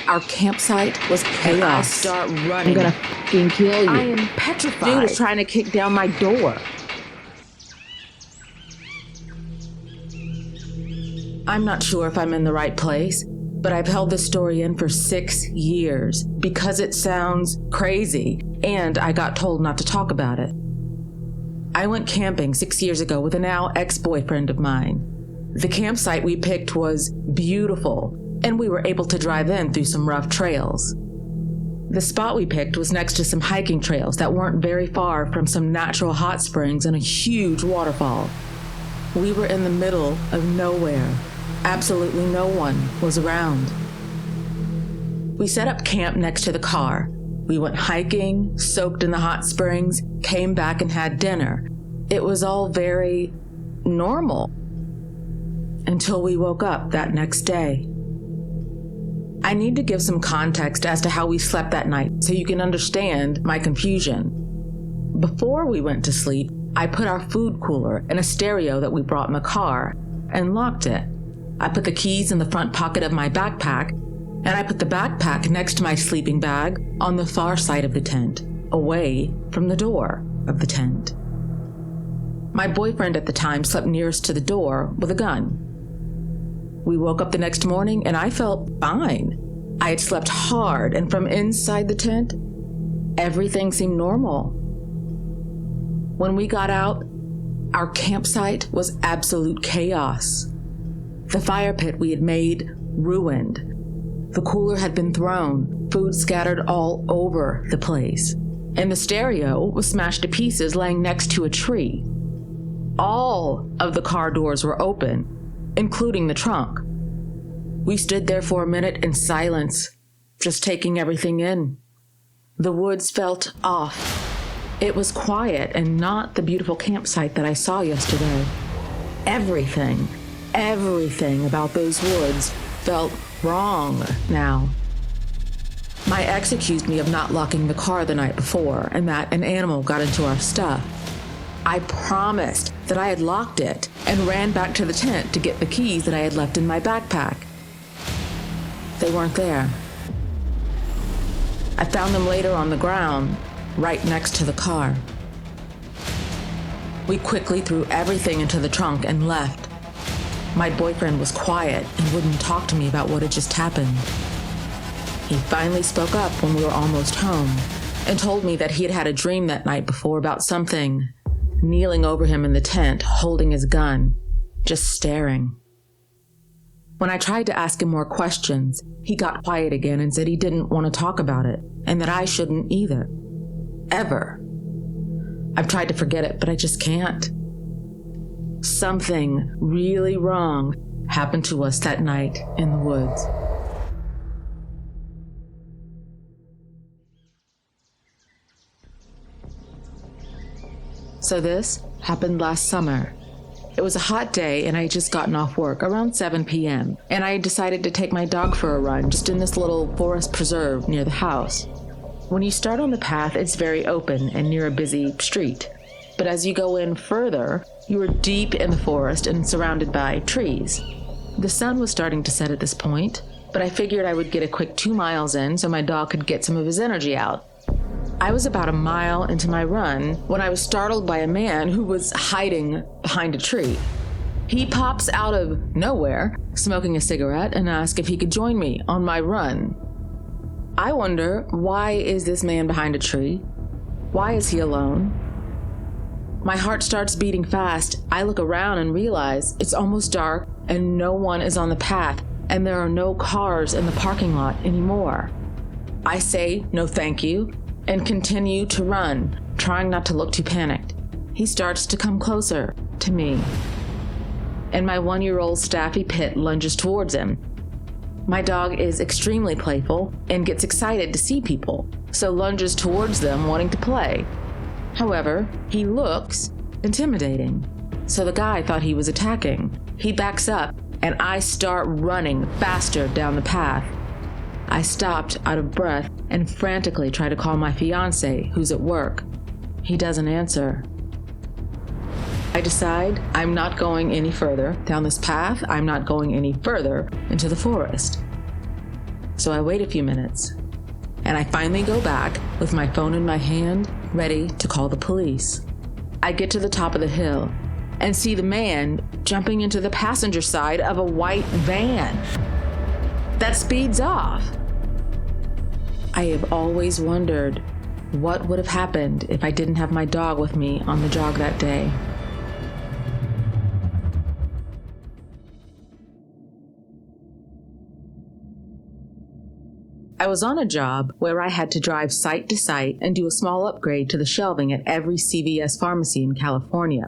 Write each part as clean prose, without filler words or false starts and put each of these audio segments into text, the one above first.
Our campsite was chaos. I start running. I'm gonna fucking kill you. I am petrified. Dude is trying to kick down my door. I'm not sure if I'm in the right place, but I've held this story in for 6 years because it sounds crazy, and I got told not to talk about it. I went camping 6 years ago with a now ex-boyfriend of mine. The campsite we picked was beautiful, and we were able to drive in through some rough trails. The spot we picked was next to some hiking trails that weren't very far from some natural hot springs and a huge waterfall. We were in the middle of nowhere. Absolutely no one was around. We set up camp next to the car. We went hiking, soaked in the hot springs, came back and had dinner. It was all very normal until we woke up that next day. I need to give some context as to how we slept that night so you can understand my confusion. Before we went to sleep, I put our food cooler in a stereo that we brought in the car and locked it. I put the keys in the front pocket of my backpack, and I put the backpack next to my sleeping bag on the far side of the tent, away from the door of the tent. My boyfriend at the time slept nearest to the door with a gun. We woke up the next morning and I felt fine. I had slept hard, and from inside the tent, everything seemed normal. When we got out, our campsite was absolute chaos. The fire pit we had made ruined. The cooler had been thrown, food scattered all over the place, and the stereo was smashed to pieces laying next to a tree. All of the car doors were open, including the trunk. We stood there for a minute in silence, just taking everything in. The woods felt off. It was quiet and not the beautiful campsite that I saw yesterday. Everything about those woods felt wrong now. My ex accused me of not locking the car the night before and that an animal got into our stuff. I promised that I had locked it and ran back to the tent to get the keys that I had left in my backpack. They weren't there. I found them later on the ground, right next to the car. We quickly threw everything into the trunk and left. My boyfriend was quiet and wouldn't talk to me about what had just happened. He finally spoke up when we were almost home and told me that he had had a dream that night before about something kneeling over him in the tent, holding his gun, just staring. When I tried to ask him more questions, he got quiet again and said he didn't want to talk about it and that I shouldn't either. Ever. I've tried to forget it, but I just can't. Something really wrong happened to us that night in the woods. So this happened last summer. It was a hot day and I had just gotten off work around 7 p.m. and I decided to take my dog for a run just in this little forest preserve near the house. When you start on the path, it's very open and near a busy street. But as you go in further, you are deep in the forest and surrounded by trees. The sun was starting to set at this point, but I figured I would get a quick 2 miles in so my dog could get some of his energy out. I was about a mile into my run when I was startled by a man who was hiding behind a tree. He pops out of nowhere, smoking a cigarette, and asks if he could join me on my run. I wonder, why is this man behind a tree? Why is he alone? My heart starts beating fast. I look around and realize it's almost dark and no one is on the path and there are no cars in the parking lot anymore. I say no thank you and continue to run, trying not to look too panicked. He starts to come closer to me, and my 1-year-old Staffy Pit lunges towards him. My dog is extremely playful and gets excited to see people, so lunges towards them wanting to play. However, he looks intimidating, so the guy thought he was attacking. He backs up, and I start running faster down the path. I stopped out of breath and frantically try to call my fiancé, who's at work. He doesn't answer. I decide I'm not going any further down this path. I'm not going any further into the forest. So I wait a few minutes, and I finally go back with my phone in my hand, ready to call the police. I get to the top of the hill and see the man jumping into the passenger side of a white van that speeds off. I have always wondered what would have happened if I didn't have my dog with me on the jog that day. I was on a job where I had to drive site to site and do a small upgrade to the shelving at every CVS pharmacy in California.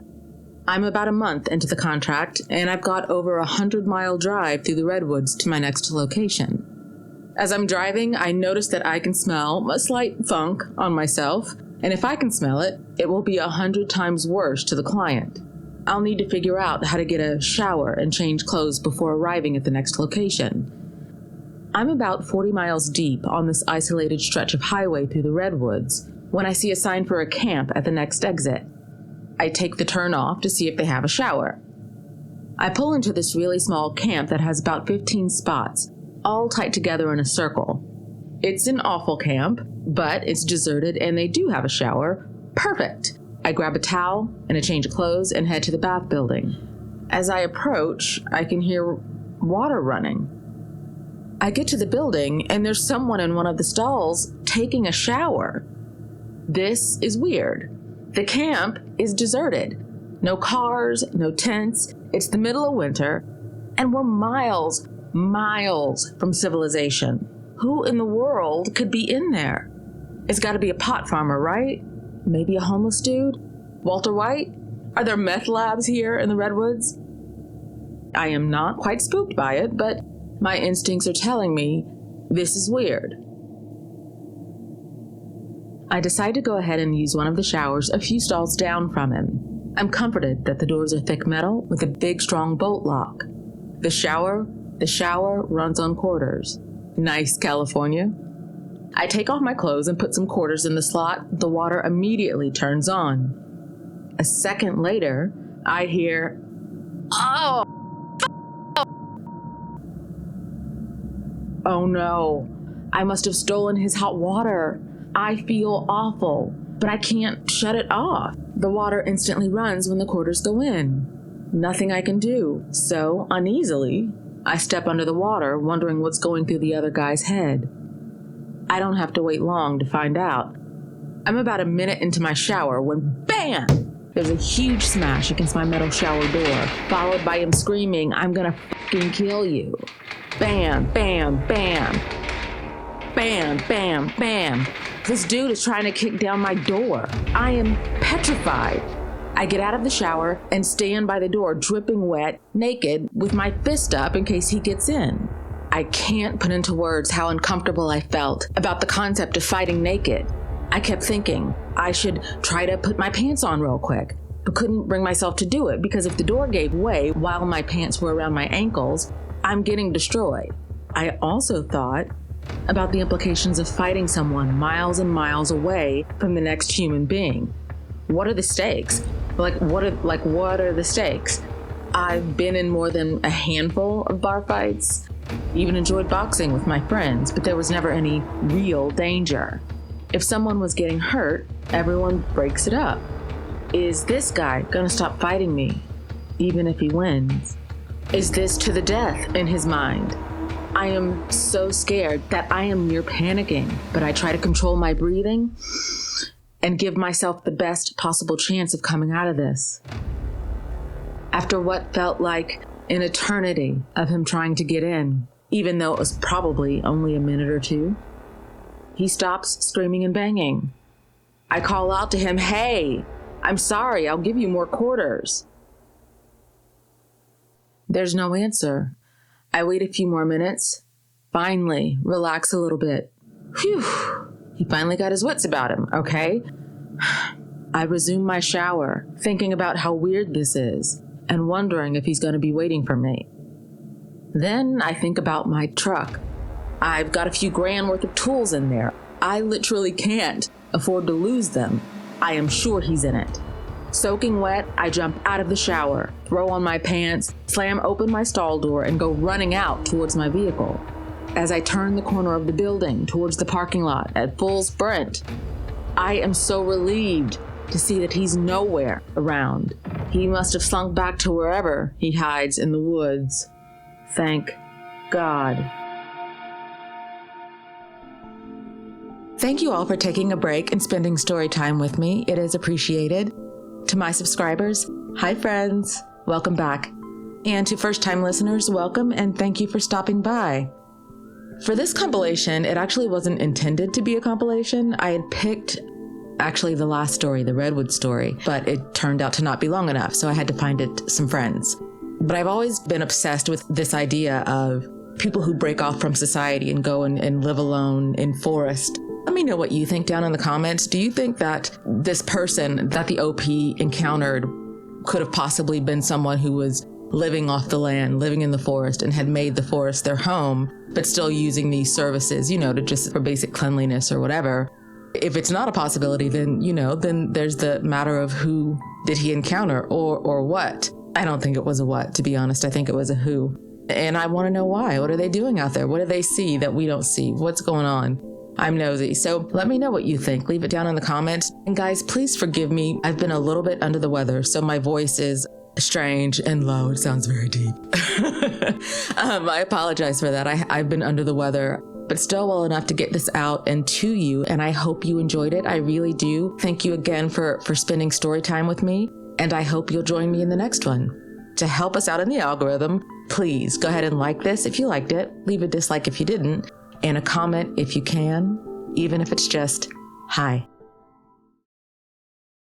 I'm about a month into the contract, and I've got over 100-mile drive through the Redwoods to my next location. As I'm driving, I notice that I can smell a slight funk on myself, and if I can smell it, it will be 100 times worse to the client. I'll need to figure out how to get a shower and change clothes before arriving at the next location. I'm about 40 miles deep on this isolated stretch of highway through the Redwoods when I see a sign for a camp at the next exit. I take the turn off to see if they have a shower. I pull into this really small camp that has about 15 spots, all tight together in a circle. It's an awful camp, but it's deserted and they do have a shower. Perfect! I grab a towel and a change of clothes and head to the bath building. As I approach, I can hear water running. I get to the building and there's someone in one of the stalls taking a shower. This is weird. The camp is deserted. No cars, no tents. It's the middle of winter, and we're miles from civilization. Who in the world could be in there? It's got to be a pot farmer, right? Maybe a homeless dude? Walter White? Are there meth labs here in the Redwoods? I am not quite spooked by it, but my instincts are telling me this is weird. I decide to go ahead and use one of the showers a few stalls down from him. I'm comforted that the doors are thick metal with a big, strong bolt lock. The shower runs on quarters. Nice, California. I take off my clothes and put some quarters in the slot. The water immediately turns on. A second later, I hear, "Oh! Oh no, I must have stolen his hot water. I feel awful, but I can't shut it off. The water instantly runs when the quarters go in. Nothing I can do, so uneasily, I step under the water, wondering what's going through the other guy's head. I don't have to wait long to find out. I'm about a minute into my shower when BAM! There's a huge smash against my metal shower door, followed by him screaming, "I'm gonna fucking kill you." Bam, bam, bam. Bam, bam, bam. This dude is trying to kick down my door. I am petrified. I get out of the shower and stand by the door, dripping wet, naked, with my fist up in case he gets in. I can't put into words how uncomfortable I felt about the concept of fighting naked. I kept thinking I should try to put my pants on real quick, but couldn't bring myself to do it because if the door gave way while my pants were around my ankles, I'm getting destroyed. I also thought about the implications of fighting someone miles and miles away from the next human being. What are the stakes? What are the stakes? I've been in more than a handful of bar fights, even enjoyed boxing with my friends, but there was never any real danger. If someone was getting hurt, everyone breaks it up. Is this guy gonna stop fighting me, even if he wins? Is this to the death in his mind? I am so scared that I am near panicking, but I try to control my breathing and give myself the best possible chance of coming out of this. After what felt like an eternity of him trying to get in, even though it was probably only a minute or two, he stops screaming and banging. I call out to him, "Hey, I'm sorry, I'll give you more quarters." There's no answer. I wait a few more minutes, finally relax a little bit. Phew, he finally got his wits about him, okay? I resume my shower, thinking about how weird this is, and wondering if he's going to be waiting for me. Then I think about my truck. I've got a few grand worth of tools in there. I literally can't afford to lose them. I am sure he's in it. Soaking wet, I jump out of the shower, throw on my pants, slam open my stall door, and go running out towards my vehicle. as I turn the corner of the building towards the parking lot at full sprint. I am so relieved to see that he's nowhere around. He must have slunk back to wherever he hides in the woods. Thank God. Thank you all for taking a break and spending story time with me. It is appreciated. To my subscribers, hi friends, welcome back. And to first-time listeners, welcome and thank you for stopping by. For this compilation, it actually wasn't intended to be a compilation. I had picked actually the last story, the Redwoods story, but it turned out to not be long enough, so I had to find it some friends. But I've always been obsessed with this idea of people who break off from society and go and live alone in forest. Let me know what you think down in the comments. Do you think that this person that the OP encountered could have possibly been someone who was living off the land, living in the forest, and had made the forest their home, but still using these services, to just for basic cleanliness or whatever? If it's not a possibility, then, then there's the matter of who did he encounter or what? I don't think it was a what, to be honest. I think it was a who. And I want to know why. What are they doing out there? What do they see that we don't see? What's going on? I'm nosy. So let me know what you think. Leave it down in the comments. And guys, please forgive me. I've been a little bit under the weather, so my voice is strange and low. It sounds very deep. I apologize for that. I've been under the weather, but still well enough to get this out and to you. And I hope you enjoyed it. I really do. Thank you again for spending story time with me. And I hope you'll join me in the next one. To help us out in the algorithm, please go ahead and like this if you liked it. Leave a dislike if you didn't. And a comment if you can, even if it's just, hi.